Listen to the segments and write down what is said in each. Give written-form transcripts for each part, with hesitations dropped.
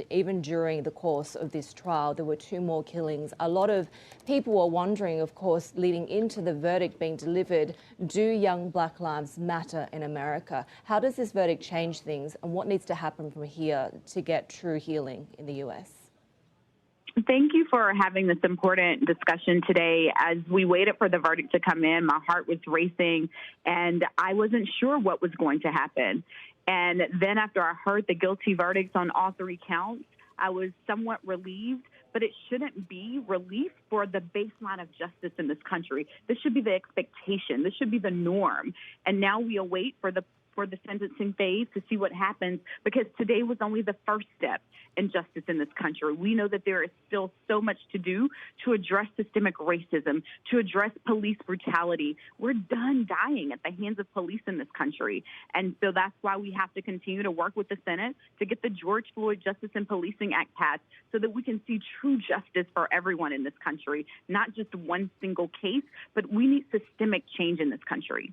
Even during the course of this trial, there were 2 more killings. A lot of people were wondering, of course, leading into the verdict being delivered, do young black lives matter in America? How does this verdict change things, and what needs to happen from here to get true healing in the US? Thank you for having this important discussion today. As we waited for the verdict to come in, my heart was racing, and I wasn't sure what was going to happen. And then after I heard the guilty verdicts on all 3 counts, I was somewhat relieved, but it shouldn't be relief for the baseline of justice in this country. This should be the expectation. This should be the norm. And now we await for the sentencing phase to see what happens, because today was only the first step in justice in this country. We know that there is still so much to do to address systemic racism, to address police brutality. We're done dying at the hands of police in this country. And so that's why we have to continue to work with the Senate to get the George Floyd Justice and Policing Act passed so that we can see true justice for everyone in this country, not just one single case, but we need systemic change in this country.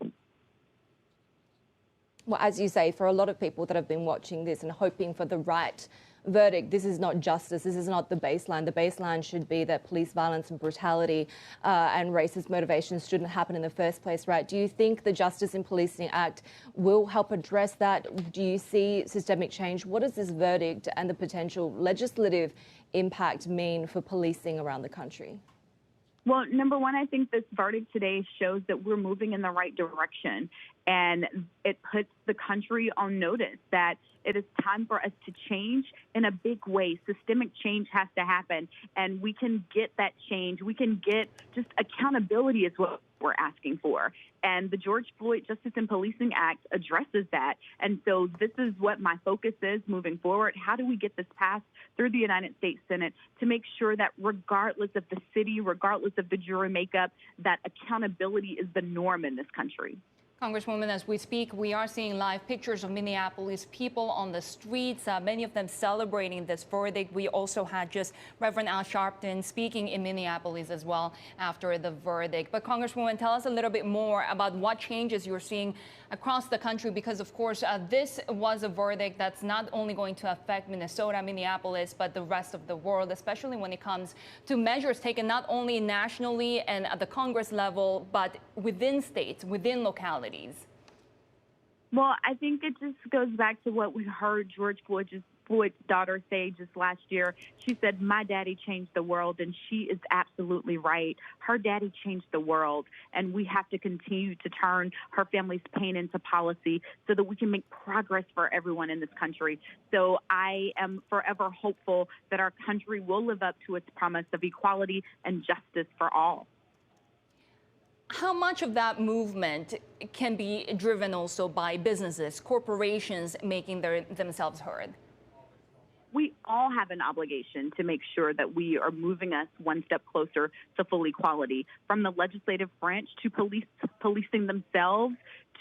Well, as you say, for a lot of people that have been watching this and hoping for the right verdict, this is not justice. This is not the baseline. The baseline should be that police violence and brutality and racist motivations shouldn't happen in the first place, right? Do you think the Justice and Policing Act will help address that? Do you see systemic change? What does this verdict and the potential legislative impact mean for policing around the country? Well, number one, I think this verdict today shows that we're moving in the right direction, and it puts the country on notice that it is time for us to change in a big way. Systemic change has to happen, and we can get that change. We can get just accountability is what we're asking for. And the George Floyd Justice and Policing Act addresses that. And so this is what my focus is moving forward. How do we get this passed through the United States Senate to make sure that regardless of the city, regardless of the jury makeup, that accountability is the norm in this country? Congresswoman, as we speak, we are seeing live pictures of Minneapolis people on the streets, many of them celebrating this verdict. We also had just Reverend Al Sharpton speaking in Minneapolis as well after the verdict. But Congresswoman, tell us a little bit more about what changes you're seeing across the country, because of course this was a verdict that's not only going to affect Minnesota, Minneapolis, but the rest of the world, especially when it comes to measures taken not only nationally and at the Congress level, but within states, within localities. Well, I think it just goes back to what we heard George Floyd's daughter say just last year. She said, "My daddy changed the world," and she is absolutely right. Her daddy changed the world, and we have to continue to turn her family's pain into policy so that we can make progress for everyone in this country. So I am forever hopeful that our country will live up to its promise of equality and justice for all. How much of that movement can be driven also by businesses, corporations making themselves heard? We all have an obligation to make sure that we are moving us one step closer to full equality, from the legislative branch to policing themselves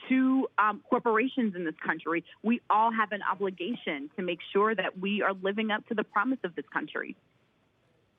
to corporations in this country. We all have an obligation to make sure that we are living up to the promise of this country.